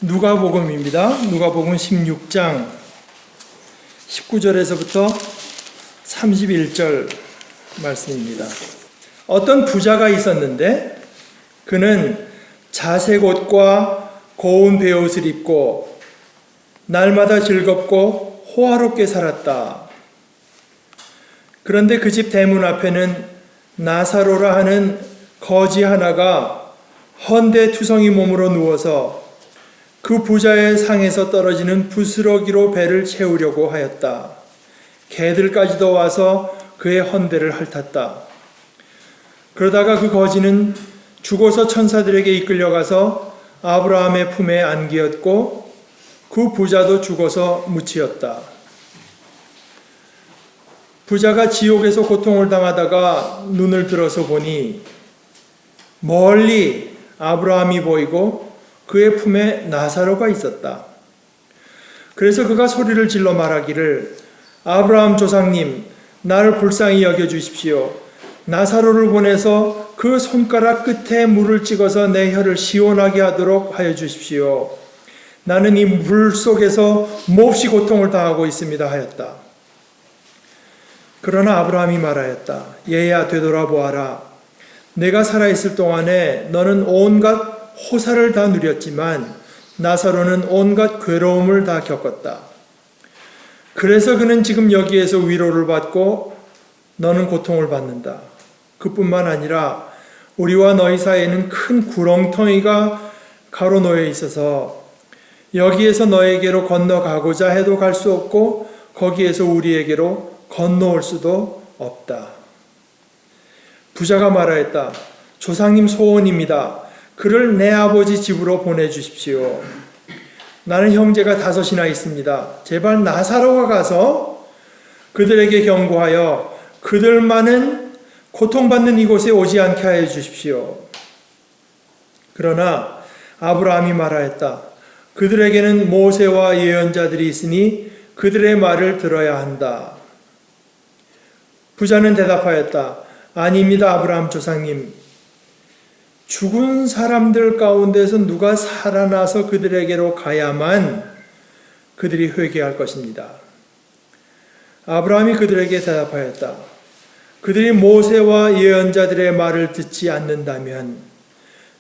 누가복음입니다. 누가복음 16장 19절에서부터 31절 말씀입니다. 어떤 부자가 있었는데 그는 자색 옷과 고운 베옷을 입고 날마다 즐겁고 호화롭게 살았다. 그런데 그 집 대문 앞에는 나사로라 하는 거지 하나가 헌데투성이 몸으로 누워서 그 부자의 상에서 떨어지는 부스러기로 배를 채우려고 하였다. 개들까지도 와서 그의 헌대를 핥았다. 그러다가 그 거지는 죽어서 천사들에게 이끌려가서 아브라함의 품에 안기었고 그 부자도 죽어서 묻히었다. 부자가 지옥에서 고통을 당하다가 눈을 들어서 보니 멀리 아브라함이 보이고 그의 품에 나사로가 있었다. 그래서 그가 소리를 질러 말하기를 아브라함 조상님, 나를 불쌍히 여겨주십시오. 나사로를 보내서 그 손가락 끝에 물을 찍어서 내 혀를 시원하게 하도록 하여 주십시오. 나는 이 물 속에서 몹시 고통을 당하고 있습니다 하였다. 그러나 아브라함이 말하였다. 얘야 되돌아보아라. 내가 살아있을 동안에 너는 온갖 호사를 다 누렸지만 나사로는 온갖 괴로움을 다 겪었다. 그래서 그는 지금 여기에서 위로를 받고 너는 고통을 받는다. 그뿐만 아니라 우리와 너희 사이에는 큰 구렁텅이가 가로놓여 있어서 여기에서 너에게로 건너가고자 해도 갈 수 없고 거기에서 우리에게로 건너올 수도 없다. 부자가 말하였다. 조상님 소원입니다. 그를 내 아버지 집으로 보내주십시오. 나는 형제가 5이나 있습니다. 제발 나사로가 가서 그들에게 경고하여 그들만은 고통받는 이곳에 오지 않게 하여 주십시오. 그러나 아브라함이 말하였다. 그들에게는 모세와 예언자들이 있으니 그들의 말을 들어야 한다. 부자는 대답하였다. 아닙니다, 아브라함 조상님. 죽은 사람들 가운데서 누가 살아나서 그들에게로 가야만 그들이 회개할 것입니다. 아브라함이 그들에게 대답하였다. 그들이 모세와 예언자들의 말을 듣지 않는다면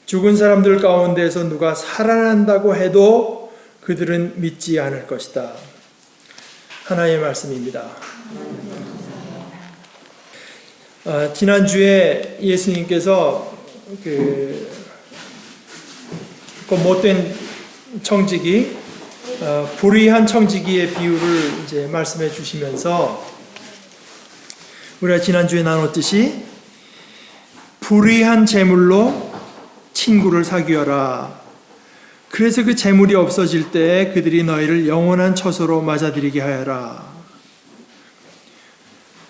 죽은 사람들 가운데서 누가 살아난다고 해도 그들은 믿지 않을 것이다. 하나님의 말씀입니다. 지난주에 예수님께서 그 못된 청지기, 불의한 청지기의 비유를 이제 말씀해 주시면서 우리가 지난주에 나눴듯이 불의한 재물로 친구를 사귀어라. 그래서 그 재물이 없어질 때 그들이 너희를 영원한 처소로 맞아들이게 하여라.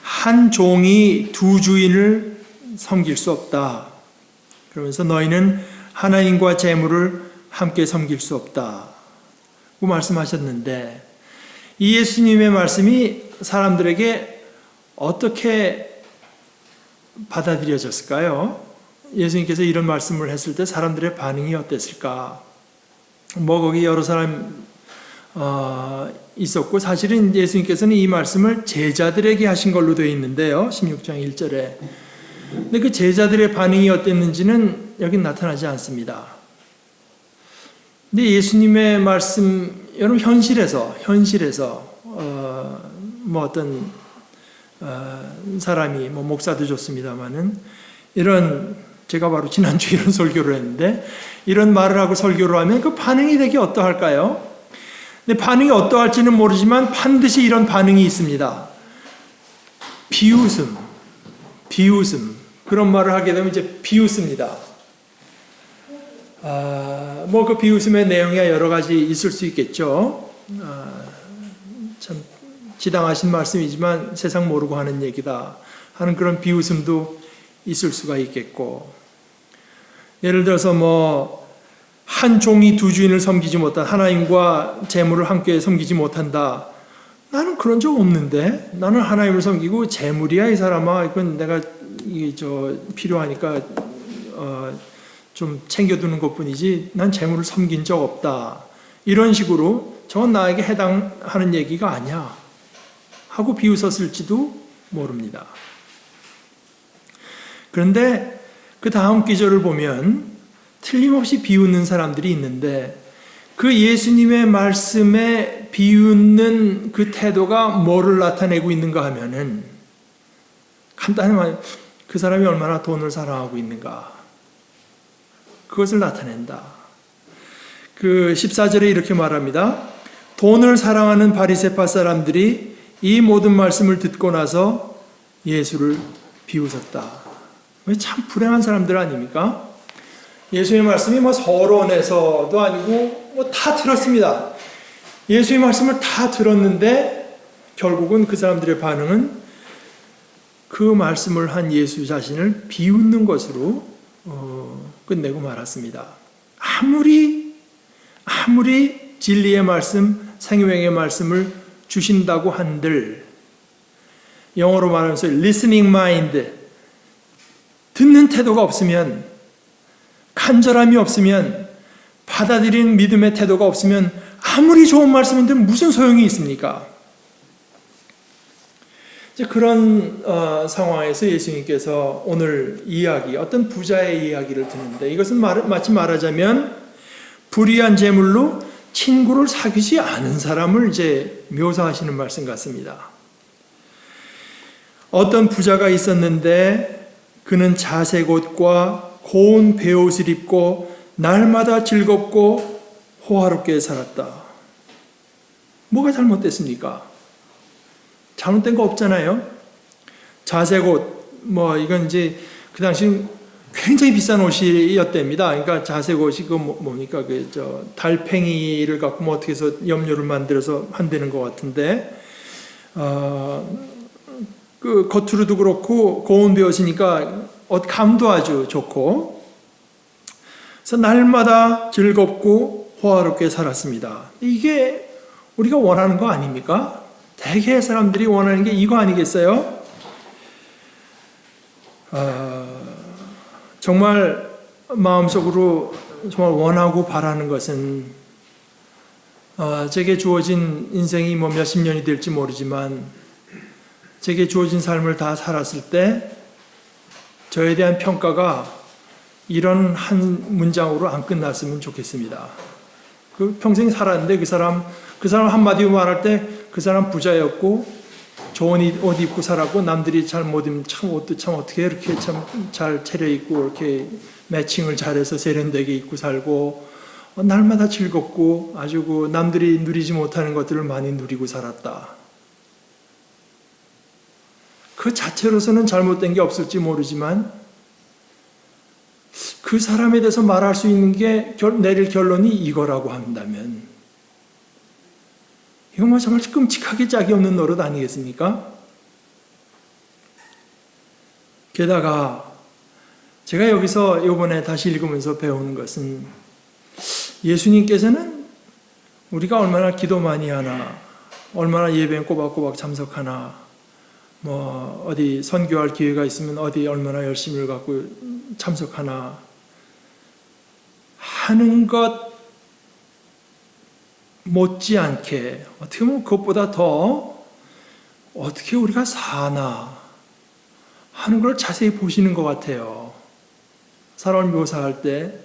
한 종이 두 주인을 섬길 수 없다. 그러면서 너희는 하나님과 재물을 함께 섬길 수 없다. 그 말씀하셨는데 이 예수님의 말씀이 사람들에게 어떻게 받아들여졌을까요? 예수님께서 이런 말씀을 했을 때 사람들의 반응이 어땠을까? 거기 여러 사람 있었고 사실은 예수님께서는 이 말씀을 제자들에게 하신 걸로 되어 있는데요. 16장 1절에. 근데 그 제자들의 반응이 어땠는지는 여기 나타나지 않습니다. 근데 예수님의 말씀, 여러분 현실에서 어떤 사람이 목사도 좋습니다만은 이런 제가 바로 지난주에 이런 설교를 했는데 이런 말을 하고 설교를 하면 그 반응이 되게 어떠할까요? 근데 반응이 어떠할지는 모르지만 반드시 이런 반응이 있습니다. 비웃음. 그런 말을 하게 되면 이제 비웃습니다. 그 비웃음의 내용이 여러 가지 있을 수 있겠죠. 참 지당하신 말씀이지만 세상 모르고 하는 얘기다 하는 그런 비웃음도 있을 수가 있겠고, 예를 들어서 한 종이 두 주인을 섬기지 못한, 하나님과 재물을 함께 섬기지 못한다. 나는 그런 적 없는데, 나는 하나님을 섬기고 재물이야 이 사람아. 이건 내가 필요하니까 좀 챙겨두는 것뿐이지 난 재물을 섬긴 적 없다. 이런 식으로 저건 나에게 해당하는 얘기가 아니야 하고 비웃었을지도 모릅니다. 그런데 그 다음 기절을 보면 틀림없이 비웃는 사람들이 있는데 그 예수님의 말씀에 비웃는 그 태도가 뭐를 나타내고 있는가 하면은 간단히 말하면 그 사람이 얼마나 돈을 사랑하고 있는가 그것을 나타낸다. 그 14절에 이렇게 말합니다. 돈을 사랑하는 바리새파 사람들이 이 모든 말씀을 듣고 나서 예수를 비웃었다. 참 불행한 사람들 아닙니까? 예수의 말씀이 서론에서도 아니고 다 들었습니다. 예수의 말씀을 다 들었는데 결국은 그 사람들의 반응은 그 말씀을 한 예수 자신을 비웃는 것으로 끝내고 말았습니다. 아무리 진리의 말씀, 생명의 말씀을 주신다고 한들 영어로 말하면서 listening mind, 듣는 태도가 없으면, 간절함이 없으면, 받아들이는 믿음의 태도가 없으면 아무리 좋은 말씀인데 무슨 소용이 있습니까? 이제 그런 상황에서 예수님께서 오늘 이야기, 어떤 부자의 이야기를 듣는데 이것은 마치 말하자면 불의한 재물로 친구를 사귀지 않은 사람을 이제 묘사하시는 말씀 같습니다. 어떤 부자가 있었는데 그는 자색 옷과 고운 베옷을 입고 날마다 즐겁고 호화롭게 살았다. 뭐가 잘못됐습니까? 잘못된 거 없잖아요. 자색 옷, 이건 이제 그 당시 굉장히 비싼 옷이었답니다. 그러니까 자색 옷이 뭡니까? 달팽이를 갖고 어떻게 해서 염료를 만들어서 한다는 것 같은데, 그 겉으로도 그렇고 고운 베옷이니까 감도 아주 좋고, 그래서 날마다 즐겁고 호화롭게 살았습니다. 이게 우리가 원하는 거 아닙니까? 대개 사람들이 원하는 게 이거 아니겠어요? 정말 마음속으로 정말 원하고 바라는 것은 제게 주어진 인생이 몇십 년이 될지 모르지만 제게 주어진 삶을 다 살았을 때 저에 대한 평가가 이런 한 문장으로 안 끝났으면 좋겠습니다. 그 평생 살았는데 그 사람 한마디로 말할 때 그 사람 부자였고 좋은 옷 입고 살았고 남들이 잘 못 입는 참 옷도 참 어떻게 이렇게 참 잘 차려입고 이렇게 매칭을 잘해서 세련되게 입고 살고 날마다 즐겁고 아주 그 남들이 누리지 못하는 것들을 많이 누리고 살았다. 그 자체로서는 잘못된 게 없을지 모르지만 그 사람에 대해서 말할 수 있는 게 내릴 결론이 이거라고 한다면 이건 정말 끔찍하게 짝이 없는 노릇 아니겠습니까? 게다가 제가 여기서 이번에 다시 읽으면서 배우는 것은 예수님께서는 우리가 얼마나 기도 많이 하나, 얼마나 예배에 꼬박꼬박 참석하나, 어디 선교할 기회가 있으면 어디 얼마나 열심을 갖고 참석하나 하는 것 못지않게 어떻게 보면 그것보다 더 어떻게 우리가 사나 하는 걸 자세히 보시는 것 같아요. 사람을 묘사할 때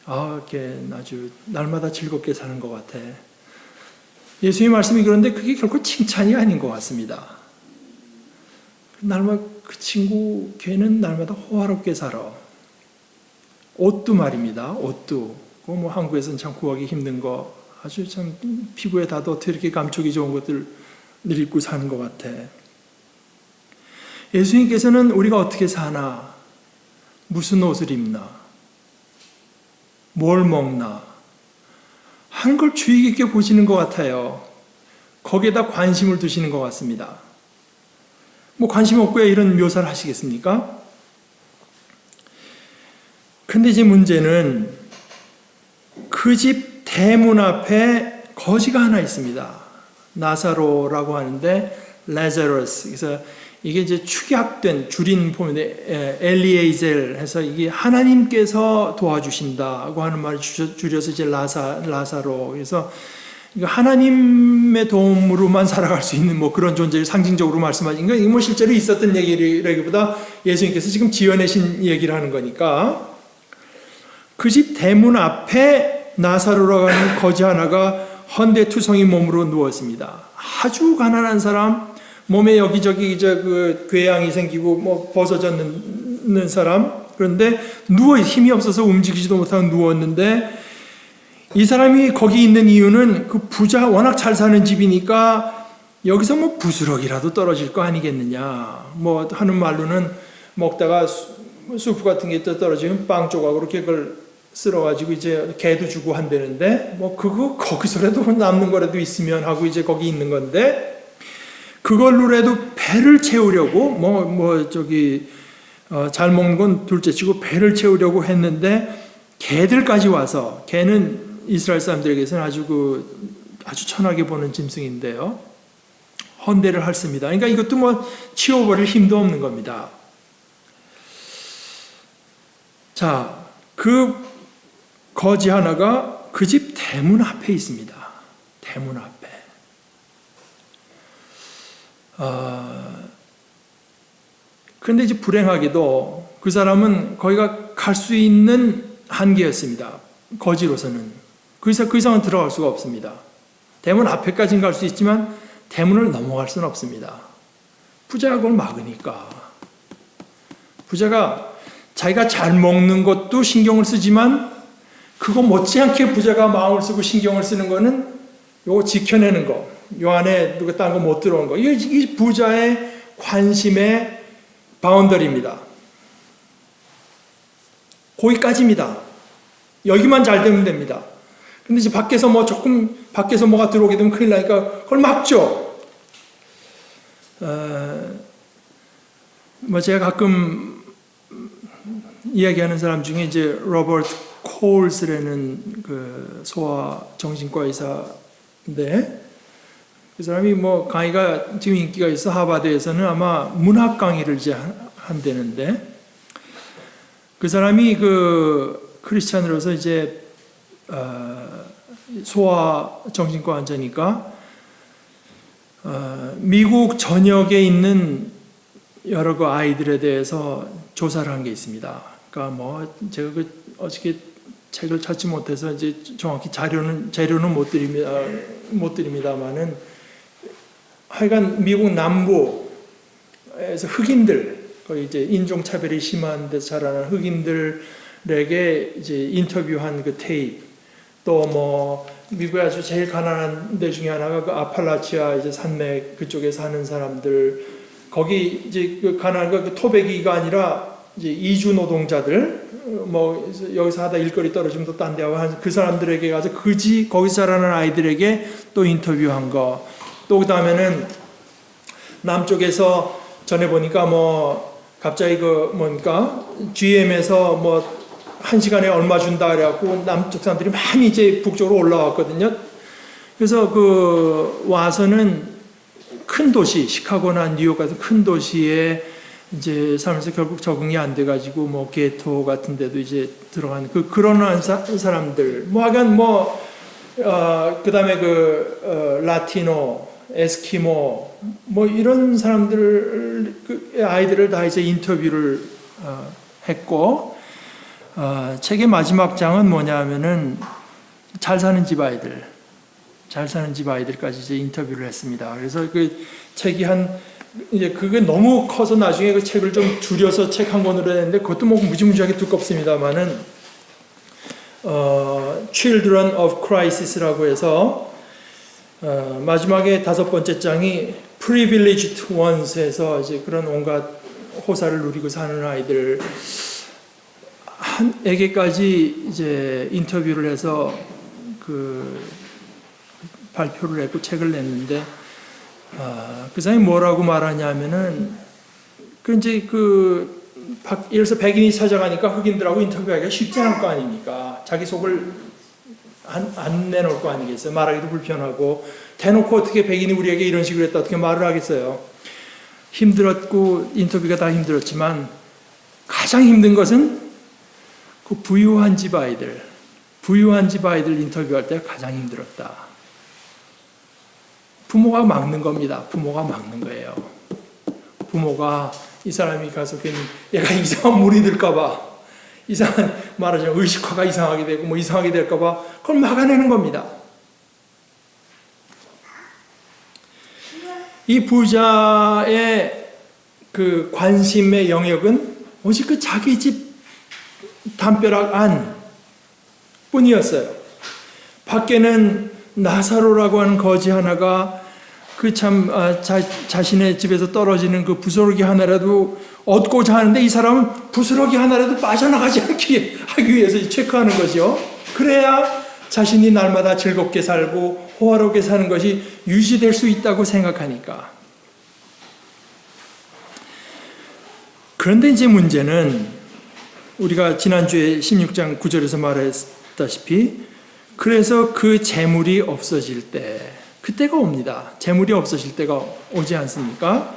이렇게 아주 날마다 즐겁게 사는 것 같아. 예수님의 말씀이 그런데 그게 결코 칭찬이 아닌 것 같습니다. 날마다 그 친구 걔는 날마다 호화롭게 살아. 옷도 말입니다. 옷도 한국에서는 참 구하기 힘든 거 아주 참 피부에 닿아도 어떻게 이렇게 감촉이 좋은 것들을 입고 사는 것 같아. 예수님께서는 우리가 어떻게 사나, 무슨 옷을 입나, 뭘 먹나 하는 걸 주의 깊게 보시는 것 같아요. 거기에다 관심을 두시는 것 같습니다. 관심 없고 이런 묘사를 하시겠습니까? 근데 이제 문제는 그 집 대문 앞에 거지가 하나 있습니다. 나사로라고 하는데 라자루스. 그래서 이게 이제 축약된 줄인 보면 엘리에이젤 해서 이게 하나님께서 도와주신다고 하는 말을 줄여서 이제 라사로. 그래서 하나님의 도움으로만 살아갈 수 있는 뭐 그런 존재를 상징적으로 말씀하신 거예요. 이거 뭐 실제로 있었던 얘기라기보다 예수님께서 지금 지어내신 얘기를 하는 거니까. 그 집 대문 앞에 나사로라고 하는 거지 하나가 헌데투성이 몸으로 누웠습니다. 아주 가난한 사람, 몸에 여기저기 이제 그 궤양이 생기고 뭐 벗어졌는 사람. 그런데 누워 힘이 없어서 움직이지도 못하고 누웠는데 이 사람이 거기 있는 이유는 그 부자 워낙 잘 사는 집이니까 여기서 뭐 부스럭이라도 떨어질 거 아니겠느냐. 뭐 하는 말로는 먹다가 수프 같은 게 떨어지면 빵 조각으로 그걸 쓸어가지고 이제 개도 주고 한다는데 뭐 그거 거기서라도 남는 거라도 있으면 하고 이제 거기 있는 건데 그걸로라도 배를 채우려고 잘 먹는 건 둘째치고 배를 채우려고 했는데 개들까지 와서 개는 이스라엘 사람들에게서는 아주 천하게 보는 짐승인데요. 헌대를 핥습니다. 그러니까 이것도 뭐 치워버릴 힘도 없는 겁니다. 자, 그 거지 하나가 그 집 대문 앞에 있습니다. 대문 앞에. 그런데 이제 불행하게도 그 사람은 거기가 갈 수 있는 한계였습니다. 거지로서는. 그 이상은 들어갈 수가 없습니다. 대문 앞에까지는 갈 수 있지만 대문을 넘어갈 수는 없습니다. 부자가 그걸 막으니까. 부자가 자기가 잘 먹는 것도 신경을 쓰지만 그거 못지않게 부자가 마음을 쓰고 신경을 쓰는 거는 요거 지켜내는 거. 요 안에 누가 딴 거 못 들어온 거. 이 부자의 관심의 바운더리입니다. 거기까지입니다. 여기만 잘 되면 됩니다. 근데 이제 밖에서 뭐가 들어오게 되면 큰일 나니까 그걸 막죠. 제가 가끔 이야기하는 사람 중에 이제 로버트 콜스라는 그 소아 정신과 의사인데 그 사람이 뭐 강의가 지금 인기가 있어 하버드에서는 아마 문학 강의를 이제 한다는데 그 사람이 그 크리스찬으로서 이제 소아 정신과 환자니까 미국 전역에 있는 여러 그 아이들에 대해서 조사를 한 게 있습니다. 그러니까 뭐 제가 어저께 책을 찾지 못해서 이제 정확히 재료는 못 드립니다만은 하여간 미국 남부에서 흑인들 거기 이제 인종차별이 심한 데서 자라는 흑인들에게 이제 인터뷰한 그 테이프 또 뭐 미국의 아주 제일 가난한 데 중에 하나가 그 아팔라치아 이제 산맥 그쪽에 사는 사람들 거기 이제 그 가난한 그 토백이가 아니라 이제 이주 노동자들 뭐 여기서 하다 일거리 떨어지면 또 딴 데 하고 그 사람들에게 가서 거기서 자라는 아이들에게 또 인터뷰한 거 또 그 다음에는 남쪽에서 전에 보니까 뭐 갑자기 GM에서 뭐 1시간에 얼마 준다 그래갖고 남쪽 사람들이 많이 이제 북쪽으로 올라왔거든요. 그래서 와서는 큰 도시, 시카고나 뉴욕 같은 큰 도시에 이제 살면서 결국 적응이 안 돼가지고 뭐 게토 같은 데도 이제 들어간 그런 사람들 하여간 그 다음에 라티노, 에스키모 뭐 이런 사람들 아이들을 다 이제 인터뷰를 했고 책의 마지막 장은 뭐냐 하면은 잘 사는 집 아이들까지 이제 인터뷰를 했습니다. 그래서 그 책이 이제 그게 너무 커서 나중에 그 책을 좀 줄여서 책 한 권으로 했는데 그것도 뭐 무지무지하게 두껍습니다만은 Children of Crisis라고 해서 마지막에 5번째 장이 Privileged Ones에서 이제 그런 온갖 호사를 누리고 사는 아이들 에게까지 이제 인터뷰를 해서 발표를 했고 책을 냈는데 그 사람이 뭐라고 말하냐면은 예를 들어서 백인이 찾아가니까 흑인들하고 인터뷰하기가 쉽지 않을 거 아닙니까? 자기 속을 안 내놓을 거 아니겠어요? 말하기도 불편하고 대놓고 어떻게 백인이 우리에게 이런 식으로 했다 어떻게 말을 하겠어요? 힘들었고 인터뷰가 다 힘들었지만 가장 힘든 것은 그 부유한 집 아이들 인터뷰할 때가 가장 힘들었다. 부모가 막는 겁니다. 부모가 막는 거예요. 부모가 이 사람이 가서 괜히 얘가 이상한 물이 들까봐, 이상한, 말하자면 의식화가 이상하게 되고 뭐 이상하게 될까봐 그걸 막아내는 겁니다. 이 부자의 그 관심의 영역은 오직 그 자기 집 담벼락 안 뿐이었어요. 밖에는 나사로라고 하는 거지 하나가 그 참 자신의 집에서 떨어지는 그 부스러기 하나라도 얻고자 하는데 이 사람은 부스러기 하나라도 빠져나가지 않게 하기 위해서 체크하는 거죠. 그래야 자신이 날마다 즐겁게 살고 호화롭게 사는 것이 유지될 수 있다고 생각하니까. 그런데 이제 문제는 우리가 지난주에 16장 9절에서 말했다시피 그래서 그 재물이 없어질 때, 그때가 옵니다. 재물이 없어질 때가 오지 않습니까?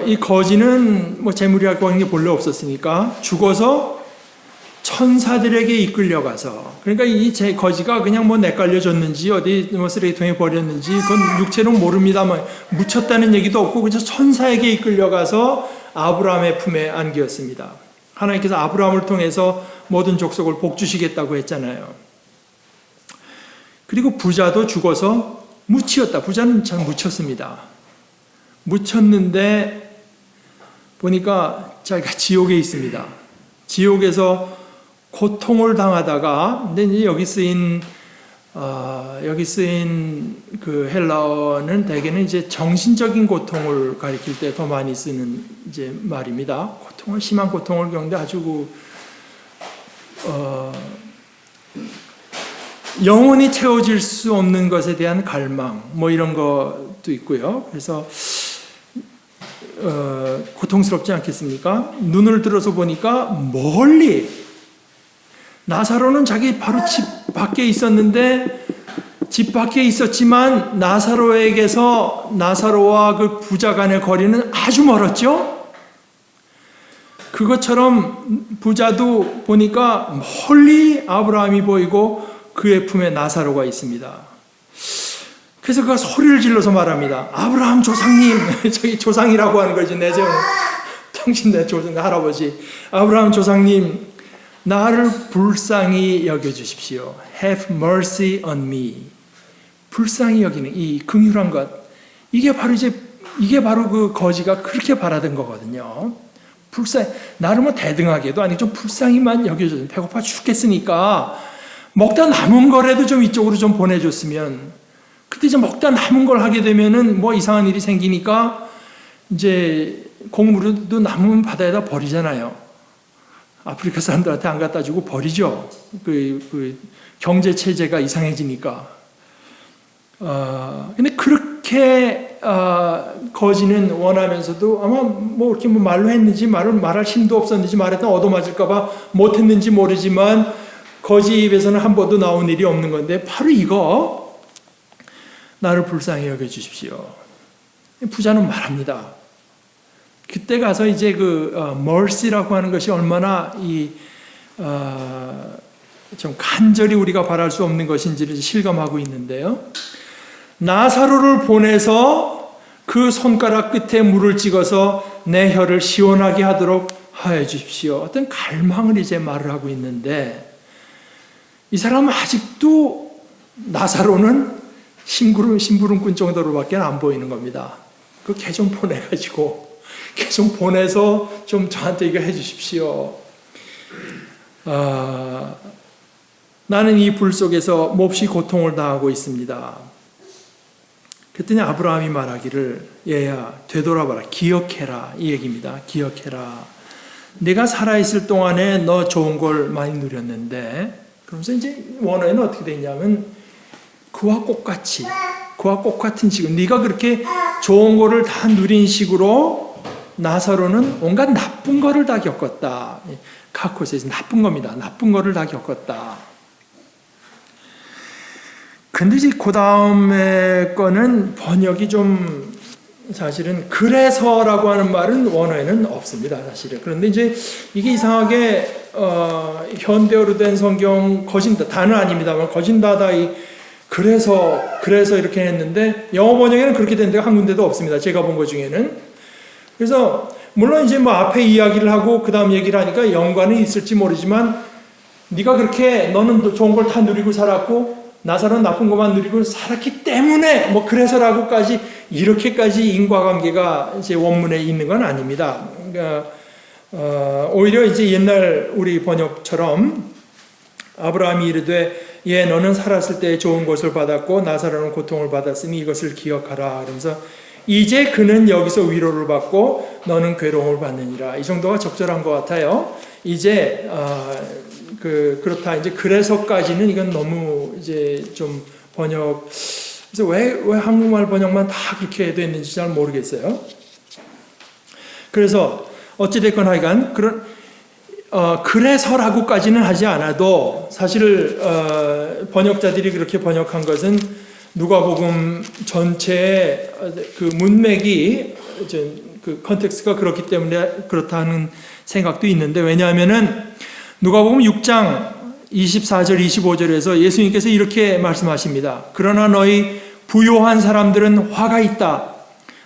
이 거지는 재물이라고 하는 게 본래 없었으니까 죽어서 천사들에게 이끌려가서, 그러니까 이 거지가 그냥 내깔려졌는지 어디 쓰레기통에 버렸는지 그건 육체는 모릅니다만 묻혔다는 얘기도 없고 그저 천사에게 이끌려가서 아브라함의 품에 안기었습니다. 하나님께서 아브라함을 통해서 모든 족속을 복주시겠다고 했잖아요. 그리고 부자도 죽어서 묻히었다. 부자는 잘 묻혔습니다. 묻혔는데 보니까 자기가 지옥에 있습니다. 지옥에서 고통을 당하다가, 근데 이제 여기 쓰인 그 헬라어는 대개는 이제 정신적인 고통을 가리킬 때 더 많이 쓰는 이제 말입니다. 심한 고통을 겪는데 아주 영원히 채워질 수 없는 것에 대한 갈망, 이런 것도 있고요. 그래서 고통스럽지 않겠습니까? 눈을 들어서 보니까 멀리 나사로는 자기 바로 집 밖에 있었는데, 집 밖에 있었지만 나사로에게서 나사로와 그 부자 간의 거리는 아주 멀었죠. 그것처럼 부자도 보니까 멀리 아브라함이 보이고 그의 품에 나사로가 있습니다. 그래서 그가 소리를 질러서 말합니다. 아브라함 조상님, 저기 조상이라고 하는 거지, 당신 내 조상 할아버지. 아브라함 조상님, 나를 불쌍히 여겨주십시오. Have mercy on me. 불쌍히 여기는 이 긍휼한 것, 이게 바로 그 거지가 그렇게 바라던 거거든요. 나를 대등하게도 아니 좀 불쌍히만 여겨줘서 배고파 죽겠으니까 먹다 남은 거라도 좀 이쪽으로 좀 보내줬으면. 그때 이제 먹다 남은 걸 하게 되면은 이상한 일이 생기니까 이제 곡물도 남으면 바다에다 버리잖아요. 아프리카 사람들한테 안 갖다 주고 버리죠. 그 경제 체제가 이상해지니까. 근데 그렇게 거지는 원하면서도 아마 이렇게 말로 했는지 말할 힘도 없었는지 말했다 얻어맞을까봐 못했는지 모르지만 거지 입에서는 한 번도 나온 일이 없는 건데 바로 이거, 나를 불쌍히 여겨주십시오. 부자는 말합니다. 그때 가서 이제 mercy라고 하는 것이 얼마나 좀 간절히 우리가 바랄 수 없는 것인지를 실감하고 있는데요. 나사로를 보내서 그 손가락 끝에 물을 찍어서 내 혀를 시원하게 하도록 하여 주십시오. 어떤 갈망을 이제 말을 하고 있는데, 이 사람은 아직도 나사로는 심부름꾼 정도로밖에 안 보이는 겁니다. 그 개 좀 보내가지고, 개 좀 보내서 좀 저한테 이거 해주십시오. 나는 이 불 속에서 몹시 고통을 당하고 있습니다. 그랬더니 아브라함이 말하기를, 얘야 되돌아봐라, 기억해라, 이 얘기입니다. 기억해라. 내가 살아있을 동안에 너 좋은 걸 많이 누렸는데, 그러면서 이제 원어에는 어떻게 되냐면 그와 똑같은 식으로 네가 그렇게 좋은 거를 다 누린 식으로 나사로는 온갖 나쁜 거를 다 겪었다. 카코스에서 나쁜 겁니다. 나쁜 거를 다 겪었다. 근데 이제 그 다음에 거는 번역이 좀 사실은 그래서라고 하는 말은 원어에는 없습니다. 사실은. 그런데 이제 이게 이상하게 현대어로 된 성경 거진다 다는 아닙니다만 거진다다 그래서 이렇게 했는데 영어 번역에는 그렇게 된 데가 한 군데도 없습니다. 제가 본 것 중에는. 그래서 물론 이제 뭐 앞에 이야기를 하고 그 다음 얘기를 하니까 연관은 있을지 모르지만 네가 그렇게 너는 좋은 걸 다 누리고 살았고 나사로는 나쁜 것만 누리고 살았기 때문에 뭐 그래서라고까지 이렇게까지 인과관계가 이제 원문에 있는 건 아닙니다. 그러니까 오히려 이제 옛날 우리 번역처럼 아브라함이 이르되 너는 살았을 때 좋은 것을 받았고 나사로는 고통을 받았으니 이것을 기억하라. 그러면서 이제 그는 여기서 위로를 받고 너는 괴로움을 받느니라. 이 정도가 적절한 것 같아요. 이제 그렇다. 이제 그래서까지는 이건 너무 이제 좀 번역. 그래서 왜 한국말 번역만 다 그렇게 됐는지 잘 모르겠어요. 그래서 어찌 됐건 하여간 그래서라고까지는 하지 않아도 사실 번역자들이 그렇게 번역한 것은 누가복음 전체의 그 문맥이 그 컨텍스트가 그렇기 때문에 그렇다는 생각도 있는데 왜냐하면은 누가복음 6장 24절 25절에서 예수님께서 이렇게 말씀하십니다. 그러나 너희 부요한 사람들은 화가 있다.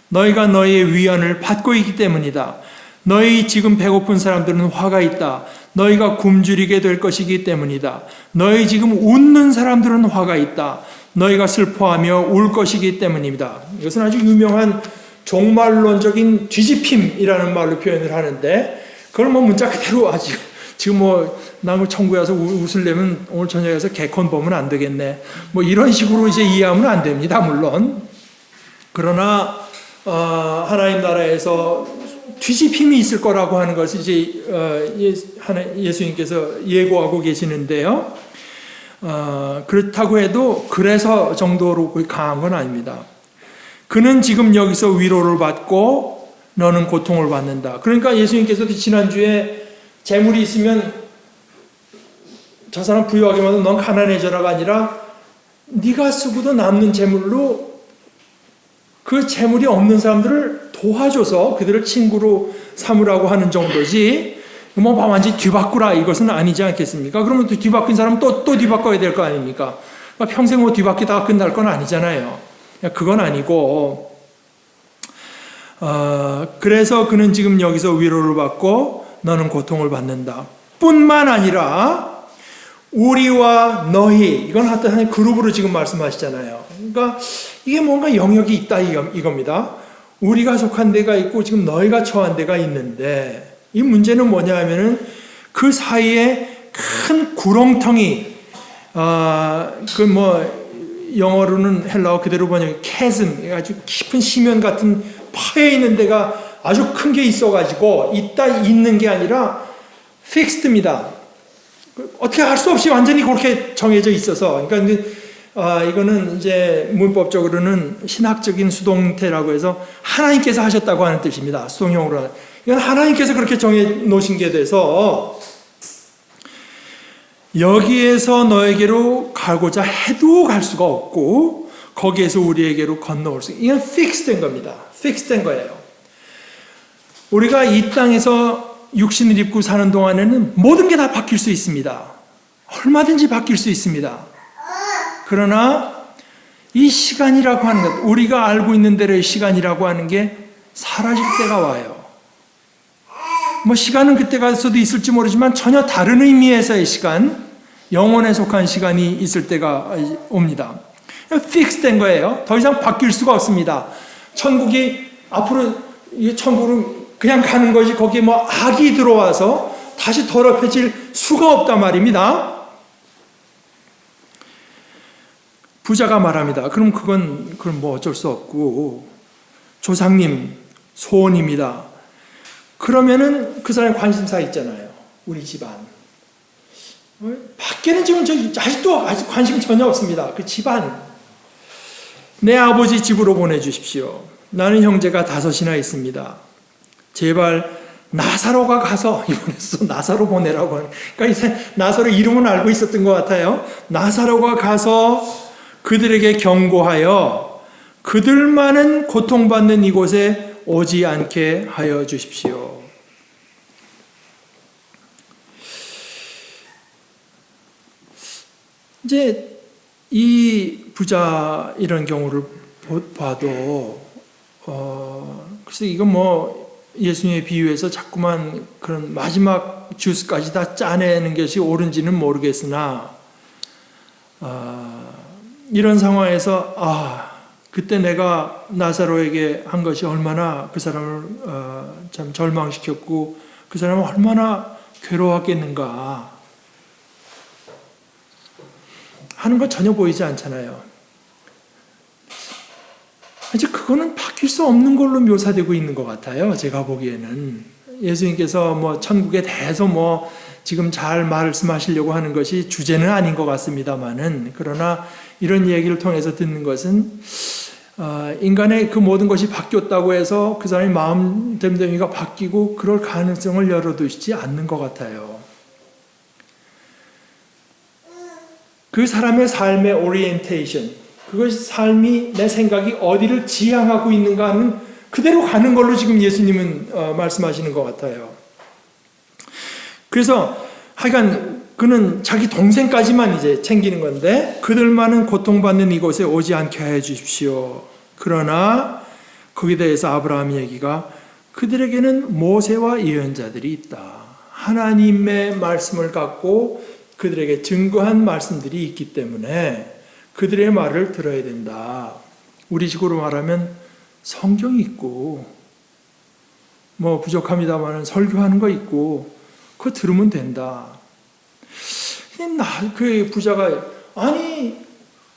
너희가 너희의 위안을 받고 있기 때문이다. 너희 지금 배고픈 사람들은 화가 있다. 너희가 굶주리게 될 것이기 때문이다. 너희 지금 웃는 사람들은 화가 있다. 너희가 슬퍼하며 울 것이기 때문입니다. 이것은 아주 유명한 종말론적인 뒤집힘이라는 말로 표현을 하는데 그걸 뭐 문자 그대로 지금 나 천국에 와서 웃으려면 오늘 저녁에 가서 개콘 보면 안 되겠네. 뭐 이런 식으로 이제 이해하면 안 됩니다. 물론. 그러나 하나님 나라에서 뒤집힘이 있을 거라고 하는 것을 이제 예수님께서 예고하고 계시는데요. 그렇다고 해도 그래서 정도로 강한 건 아닙니다. 그는 지금 여기서 위로를 받고 너는 고통을 받는다. 그러니까 예수님께서도 지난주에 재물이 있으면 저 사람 부유하게 만들면 넌 가난해져라가 아니라 네가 쓰고도 남는 재물로 그 재물이 없는 사람들을 도와줘서 그들을 친구로 삼으라고 하는 정도지 뭐 완전히 뒤바꾸라 이것은 아니지 않겠습니까? 그러면 또 뒤바뀐 사람은 또 뒤바꿔야 될 거 아닙니까? 평생 뭐 뒤바뀌다가 끝날 건 아니잖아요. 그건 아니고 그래서 그는 지금 여기서 위로를 받고 너는 고통을 받는다. 뿐만 아니라 우리와 너희 이건 하여튼 그룹으로 지금 말씀하시잖아요. 그러니까 이게 뭔가 영역이 있다 이겁니다. 우리가 속한 데가 있고 지금 너희가 처한 데가 있는데 이 문제는 뭐냐 하면은 그 사이에 큰 구렁텅이 영어로는 헬라어 그대로 번역 chasm 아주 깊은 심연 같은 파여 있는 데가 아주 큰 게 있어가지고 있는 게 아니라 fixed입니다. 어떻게 할 수 없이 완전히 그렇게 정해져 있어서 그러니까 이거는 이제 문법적으로는 신학적인 수동태라고 해서 하나님께서 하셨다고 하는 뜻입니다. 수동형으로 이건 하나님께서 그렇게 정해 놓으신 게 돼서 여기에서 너에게로 가고자 해도 갈 수가 없고 거기에서 우리에게로 건너올 수 이건 픽스된 겁니다. 픽스된 거예요. 우리가 이 땅에서 육신을 입고 사는 동안에는 모든 게 다 바뀔 수 있습니다. 얼마든지 바뀔 수 있습니다. 그러나 이 시간이라고 하는 것, 우리가 알고 있는 대로의 시간이라고 하는 게 사라질 때가 와요. 뭐 시간은 그때 가서도 있을지 모르지만 전혀 다른 의미에서의 시간, 영혼에 속한 시간이 있을 때가 옵니다. 픽스된 거예요. 더 이상 바뀔 수가 없습니다. 천국이 앞으로 이 천국은 그냥 가는 것이 거기에 뭐 악이 들어와서 다시 더럽혀질 수가 없단 말입니다. 부자가 말합니다. 그럼 그건 뭐 어쩔 수 없고 조상님 소원입니다. 그러면은 그 사람의 관심사 있잖아요. 우리 집안. 밖에는 지금 아직도 관심이 전혀 없습니다. 그 집안. 내 아버지 집으로 보내주십시오. 나는 형제가 5이나 있습니다. 제발 나사로가 가서 이번에서 나사로 보내라고 하는. 그러니까 이제 나사로 이름은 알고 있었던 것 같아요. 나사로가 가서 그들에게 경고하여 그들만은 고통받는 이곳에 오지 않게 하여 주십시오. 이제 이 부자 이런 경우를 봐도 글쎄 이건 뭐 예수님의 비유에서 자꾸만 그런 마지막 주스까지 다 짜내는 것이 옳은지는 모르겠으나 이런 상황에서 그때 내가 나사로에게 한 것이 얼마나 그 사람을 참 절망시켰고 그 사람은 얼마나 괴로웠겠는가 하는 것 전혀 보이지 않잖아요. 이제 그거는 바뀔 수 없는 걸로 묘사되고 있는 것 같아요. 제가 보기에는 예수님께서 뭐 천국에 대해서 뭐 지금 잘 말씀하시려고 하는 것이 주제는 아닌 것 같습니다만은, 그러나 이런 얘기를 통해서 듣는 것은 인간의 그 모든 것이 바뀌었다고 해서 그 사람의 마음 됨됨이가 바뀌고 그럴 가능성을 열어두시지 않는 것 같아요. 그 사람의 삶의 오리엔테이션, 그것이 삶이 내 생각이 어디를 지향하고 있는가 하는 그대로 가는 걸로 지금 예수님은 말씀하시는 것 같아요. 그래서 하여간 그는 자기 동생까지만 이제 챙기는 건데 그들만은 고통받는 이곳에 오지 않게 해 주십시오. 그러나 거기에 대해서 아브라함 얘기가 그들에게는 모세와 예언자들이 있다. 하나님의 말씀을 갖고 그들에게 증거한 말씀들이 있기 때문에 그들의 말을 들어야 된다. 우리식으로 말하면 성경이 있고 뭐 부족합니다만 설교하는 거 있고 그거 들으면 된다. 그 부자가 아니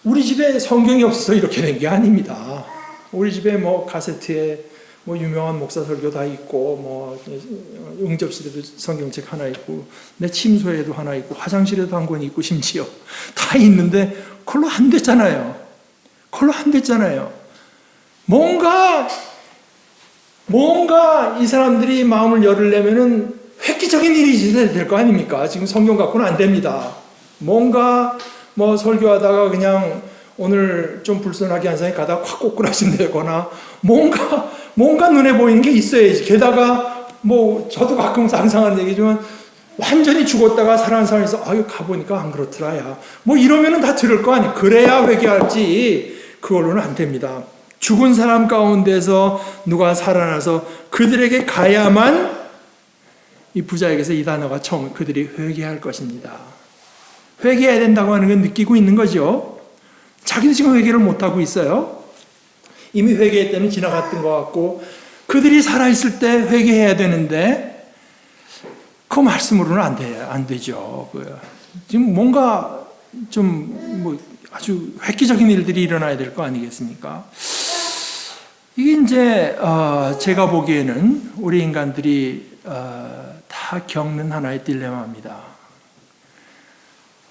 우리 집에 성경이 없어서 이렇게 된 게 아닙니다. 우리 집에 뭐 카세트에 뭐 유명한 목사 설교 다 있고 뭐 응접실에도 성경책 하나 있고 내 침소에도 하나 있고 화장실에도 한 권 있고 심지어 다 있는데 그걸로 안 됐잖아요. 그걸로 안 됐잖아요. 뭔가 이 사람들이 마음을 열으려면은 획기적인 일이 있어야 될 거 아닙니까? 지금 성경 갖고는 안 됩니다. 뭔가 뭐 설교하다가 그냥 오늘 좀 불순하게 한 사람이 가다가 확 꼬꾸라진다거나 뭔가 눈에 보이는 게 있어야지. 게다가 뭐 저도 가끔 상상하는 얘기지만 완전히 죽었다가 살아난 사람이 있어. 가보니까 안 그렇더라 야. 뭐 이러면은 다 들을 거 아니에요. 그래야 회개할지. 그걸로는 안 됩니다. 죽은 사람 가운데서 누가 살아나서 그들에게 가야만 이 부자에게서 이 단어가 처음 그들이 회개할 것입니다. 회개해야 된다고 하는 건 느끼고 있는 거죠. 자기도 지금 회개를 못하고 있어요. 이미 회개의 때는 지나갔던 것 같고 그들이 살아있을 때 회개해야 되는데 그 말씀으로는 안 되죠. 지금 뭔가 좀 뭐 아주 획기적인 일들이 일어나야 될 거 아니겠습니까? 이게 이제 제가 보기에는 우리 인간들이 다 겪는 하나의 딜레마입니다.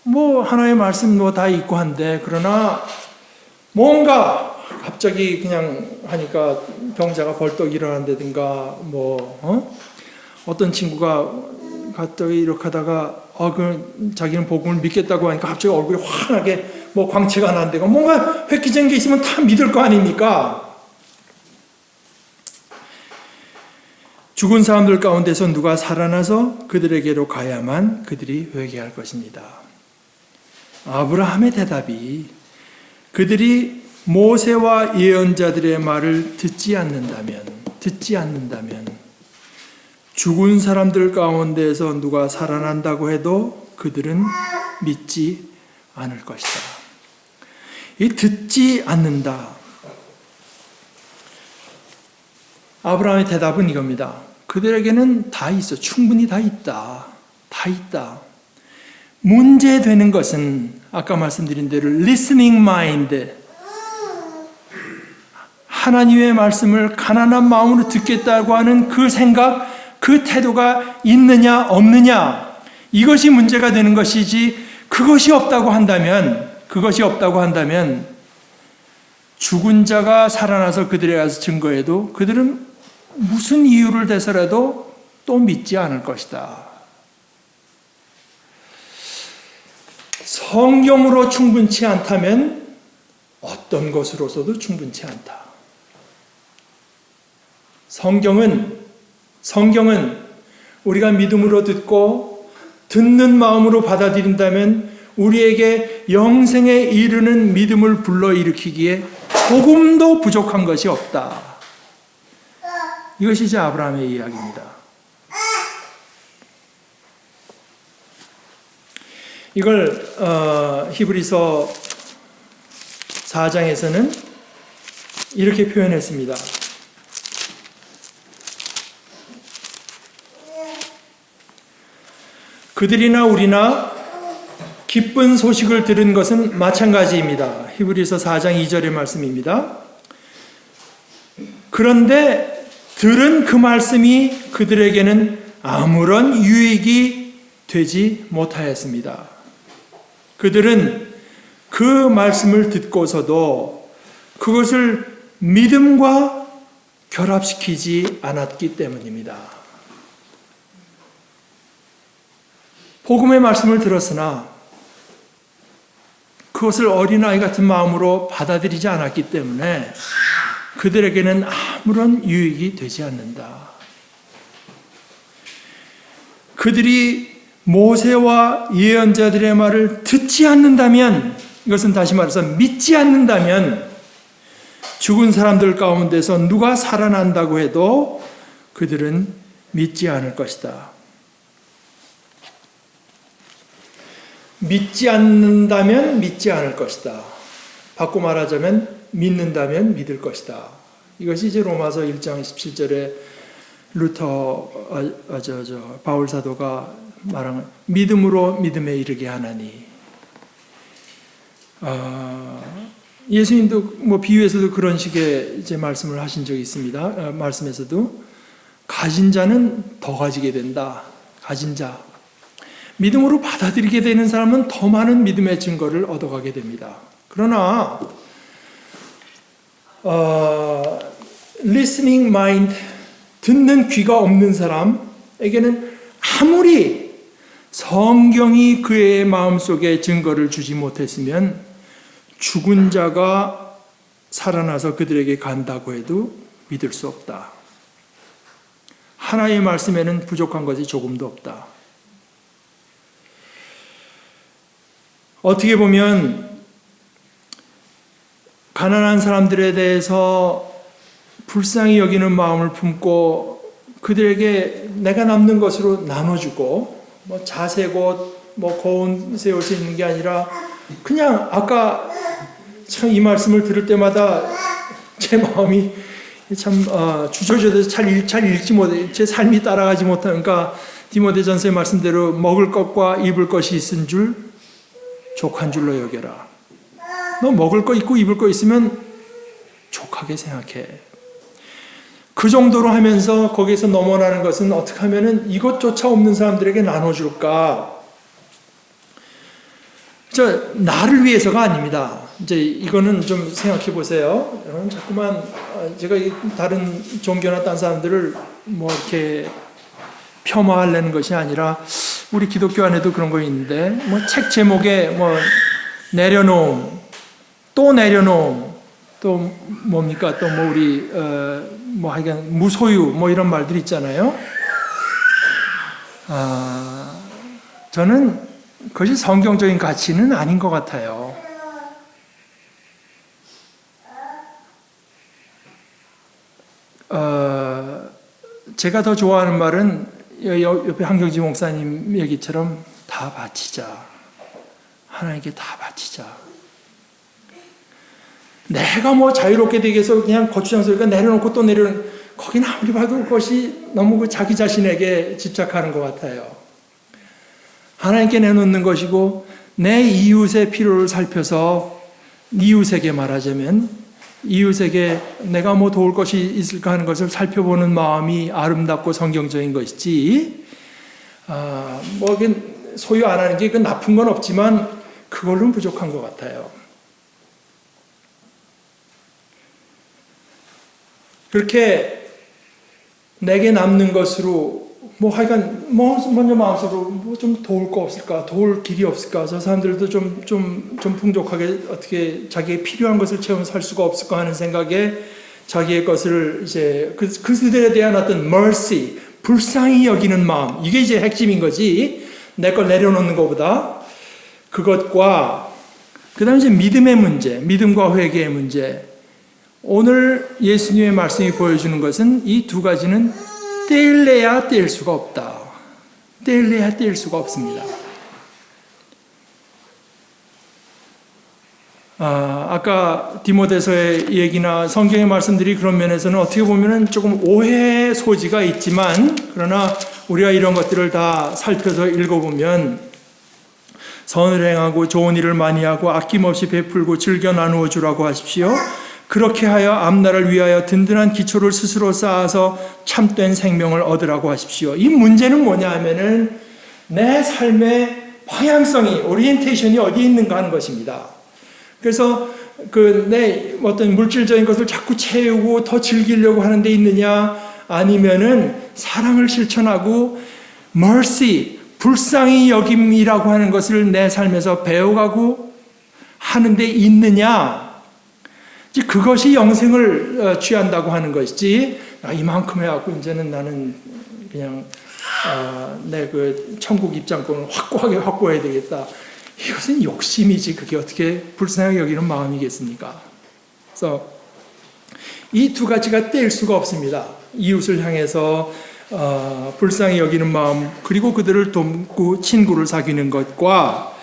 뭐 하나의 말씀 뭐 다 있고 한데 그러나 뭔가 갑자기 그냥 하니까 병자가 벌떡 일어난다든가 어떤 친구가 갑자기 이렇게 하다가 자기는 복음을 믿겠다고 하니까 갑자기 얼굴이 환하게 뭐 광채가 난다고 뭔가 획기적인 게 있으면 다 믿을 거 아닙니까? 죽은 사람들 가운데서 누가 살아나서 그들에게로 가야만 그들이 회개할 것입니다. 아브라함의 대답이 그들이 모세와 예언자들의 말을 듣지 않는다면 죽은 사람들 가운데서 누가 살아난다고 해도 그들은 믿지 않을 것이다. 이 듣지 않는다. 아브라함의 대답은 이겁니다. 그들에게는 다 있어. 충분히 다 있다. 다 있다. 문제되는 것은 아까 말씀드린 대로 listening mind, 하나님의 말씀을 가난한 마음으로 듣겠다고 하는 그 생각, 그 태도가 있느냐 없느냐, 이것이 문제가 되는 것이지 그것이 없다고 한다면 죽은 자가 살아나서 그들에 가서 증거해도 그들은 무슨 이유를 대서라도 또 믿지 않을 것이다. 성경으로 충분치 않다면 어떤 것으로서도 충분치 않다. 성경은 우리가 믿음으로 듣고 듣는 마음으로 받아들인다면 우리에게 영생에 이르는 믿음을 불러일으키기에 조금도 부족한 것이 없다. 이것이 이제 아브라함의 이야기입니다. 이걸 히브리서 4장에서는 이렇게 표현했습니다. 그들이나 우리나 기쁜 소식을 들은 것은 마찬가지입니다. 히브리서 4장 2절의 말씀입니다. 그런데 들은 그 말씀이 그들에게는 아무런 유익이 되지 못하였습니다. 그들은 그 말씀을 듣고서도 그것을 믿음과 결합시키지 않았기 때문입니다. 복음의 말씀을 들었으나 그것을 어린아이 같은 마음으로 받아들이지 않았기 때문에 그들에게는 아무런 유익이 되지 않는다. 그들이 모세와 예언자들의 말을 듣지 않는다면, 이것은 다시 말해서 믿지 않는다면 죽은 사람들 가운데서 누가 살아난다고 해도 그들은 믿지 않을 것이다. 믿지 않는다면 믿지 않을 것이다. 바꿔 말하자면 믿는다면 믿을 것이다. 이것이 이제 로마서 1장 17절에 바울 사도가 말한 믿음으로 믿음에 이르게 하나니. 예수님도 비유에서도 그런 식의 이제 말씀을 하신 적이 있습니다. 말씀에서도 가진 자는 더 가지게 된다. 가진 자. 믿음으로 받아들이게 되는 사람은 더 많은 믿음의 증거를 얻어가게 됩니다. 그러나 listening mind, 듣는 귀가 없는 사람에게는 아무리 성경이 그의 마음속에 증거를 주지 못했으면 죽은 자가 살아나서 그들에게 간다고 해도 믿을 수 없다. 하나의 말씀에는 부족한 것이 조금도 없다. 어떻게 보면 가난한 사람들에 대해서 불쌍히 여기는 마음을 품고 그들에게 내가 남는 것으로 나눠주고 자세고 고운 세울 수 있는 게 아니라 그냥 아까 참 이 말씀을 들을 때마다 제 마음이 참 주저주저 잘 읽지 못해 제 삶이 따라가지 못하니까 디모데전서의 말씀대로 먹을 것과 입을 것이 있은 줄 족한 줄로 여겨라. 너 먹을 거 있고 입을 거 있으면 족하게 생각해. 그 정도로 하면서 거기에서 넘어나는 것은 어떻게 하면은 이것조차 없는 사람들에게 나눠줄까? 나를 위해서가 아닙니다. 이제 이거는 좀 생각해 보세요. 여러분 자꾸만 제가 다른 종교나 딴 사람들을 이렇게 폄하하려는 것이 아니라 우리 기독교 안에도 그런 거 있는데 책 제목에 내려놓음, 또 내려놓음, 또 뭡니까? 또 우리 하여간 무소유 이런 말들 있잖아요. 저는 그것이 성경적인 가치는 아닌 것 같아요. 제가 더 좋아하는 말은 옆에 한경지 목사님 얘기처럼 다 바치자. 하나님께 다 바치자. 내가 자유롭게 되기 위해서 그냥 고추장 소리가 내려놓고 또 내려놓고 거기는 아무리 봐도 그것이 너무 자기 자신에게 집착하는 것 같아요. 하나님께 내놓는 것이고 내 이웃의 필요를 살펴서 이웃에게 말하자면 이웃에게 내가 도울 것이 있을까 하는 것을 살펴보는 마음이 아름답고 성경적인 것이지 소유 안 하는 게 나쁜 건 없지만 그걸로는 부족한 것 같아요. 그렇게 내게 남는 것으로 하여간 먼저 마음속으로 좀 도울 거 없을까, 도울 길이 없을까, 저 사람들도 좀 풍족하게 어떻게 자기의 필요한 것을 채우면 살 수가 없을까 하는 생각에 자기의 것을 이제 그들에 대한 어떤 mercy, 불쌍히 여기는 마음, 이게 이제 핵심인 거지. 내 걸 내려놓는 것보다. 그것과 그다음에 이제 믿음의 문제, 믿음과 회개의 문제. 오늘 예수님의 말씀이 보여주는 것은 이 두 가지는 떼일래야 떼일 수가 없다. 떼일래야 떼일 수가 없습니다. 아까 디모데서의 얘기나 성경의 말씀들이 그런 면에서는 어떻게 보면 조금 오해의 소지가 있지만, 그러나 우리가 이런 것들을 다 살펴서 읽어보면 선을 행하고 좋은 일을 많이 하고 아낌없이 베풀고 즐겨 나누어 주라고 하십시오. 그렇게 하여 앞날을 위하여 든든한 기초를 스스로 쌓아서 참된 생명을 얻으라고 하십시오. 이 문제는 뭐냐 하면은 내 삶의 방향성이, 오리엔테이션이 어디에 있는가 하는 것입니다. 그래서 내 어떤 물질적인 것을 자꾸 채우고 더 즐기려고 하는 데 있느냐, 아니면은 사랑을 실천하고 mercy, 불쌍히 여김이라고 하는 것을 내 삶에서 배워가고 하는 데 있느냐, 그것이 영생을 취한다고 하는 것이지, 이만큼 해갖고 이제는 나는 그냥 내 천국 입장권을 확고하게 확보해야 되겠다. 이것은 욕심이지, 그게 어떻게 불쌍하게 여기는 마음이겠습니까? 그래서 이 두 가지가 뗄 수가 없습니다. 이웃을 향해서 불쌍히 여기는 마음, 그리고 그들을 돕고 친구를 사귀는 것과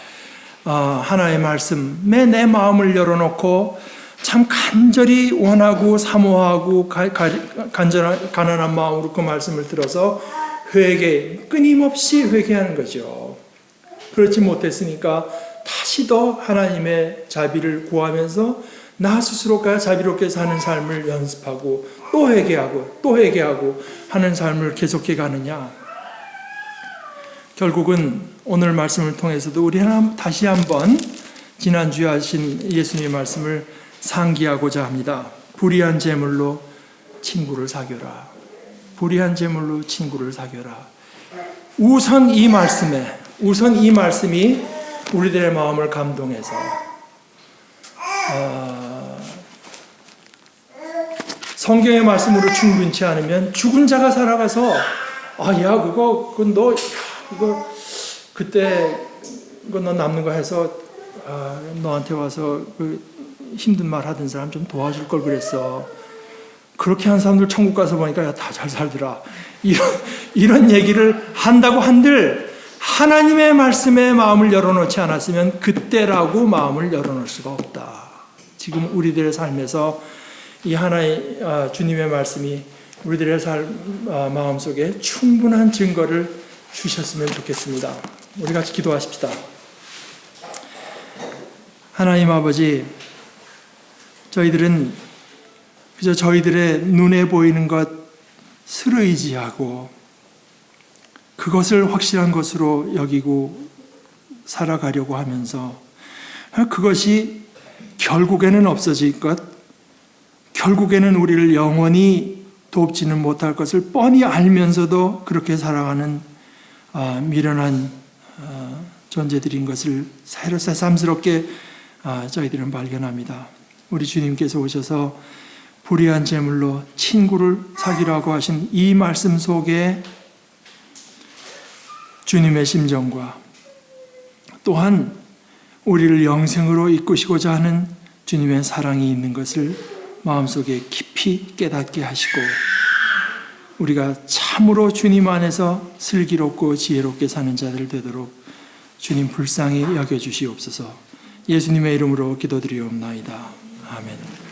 하나의 말씀에 내 마음을 열어놓고 참 간절히 원하고 사모하고 가난한 마음으로 그 말씀을 들어서 끊임없이 회개하는 거죠. 그렇지 못했으니까 다시 더 하나님의 자비를 구하면서 나 스스로가 자비롭게 사는 삶을 연습하고 또 회개하고 또 회개하고 하는 삶을 계속해 가느냐. 결국은 오늘 말씀을 통해서도 우리 다시 한번 지난주에 하신 예수님의 말씀을 상기하고자 합니다. 불의한 제물로 친구를 사귀어라. 불의한 제물로 친구를 사귀어라. 우선 이 말씀이 우리들의 마음을 감동해서 성경의 말씀으로 충분치 않으면 죽은 자가 살아가서 그때 너 남는 거 해서 너한테 와서 힘든 말 하던 사람 좀 도와줄 걸 그랬어. 그렇게 한 사람들 천국 가서 보니까 다 잘 살더라. 이런 얘기를 한다고 한들 하나님의 말씀에 마음을 열어놓지 않았으면 그때라고 마음을 열어놓을 수가 없다. 지금 우리들의 삶에서 이 하나의 주님의 말씀이 우리들의 마음속에 충분한 증거를 주셨으면 좋겠습니다. 우리 같이 기도하십시다. 하나님 아버지, 저희들은 그저 저희들의 눈에 보이는 것을 의지하고 그것을 확실한 것으로 여기고 살아가려고 하면서 그것이 결국에는 없어질 것, 결국에는 우리를 영원히 돕지는 못할 것을 뻔히 알면서도 그렇게 살아가는 미련한 존재들인 것을 새삼스럽게 저희들은 발견합니다. 우리 주님께서 오셔서 불의한 제물로 친구를 사귀라고 하신 이 말씀 속에 주님의 심정과 또한 우리를 영생으로 이끄시고자 하는 주님의 사랑이 있는 것을 마음속에 깊이 깨닫게 하시고 우리가 참으로 주님 안에서 슬기롭고 지혜롭게 사는 자들 되도록 주님 불쌍히 여겨주시옵소서. 예수님의 이름으로 기도드리옵나이다. 아멘.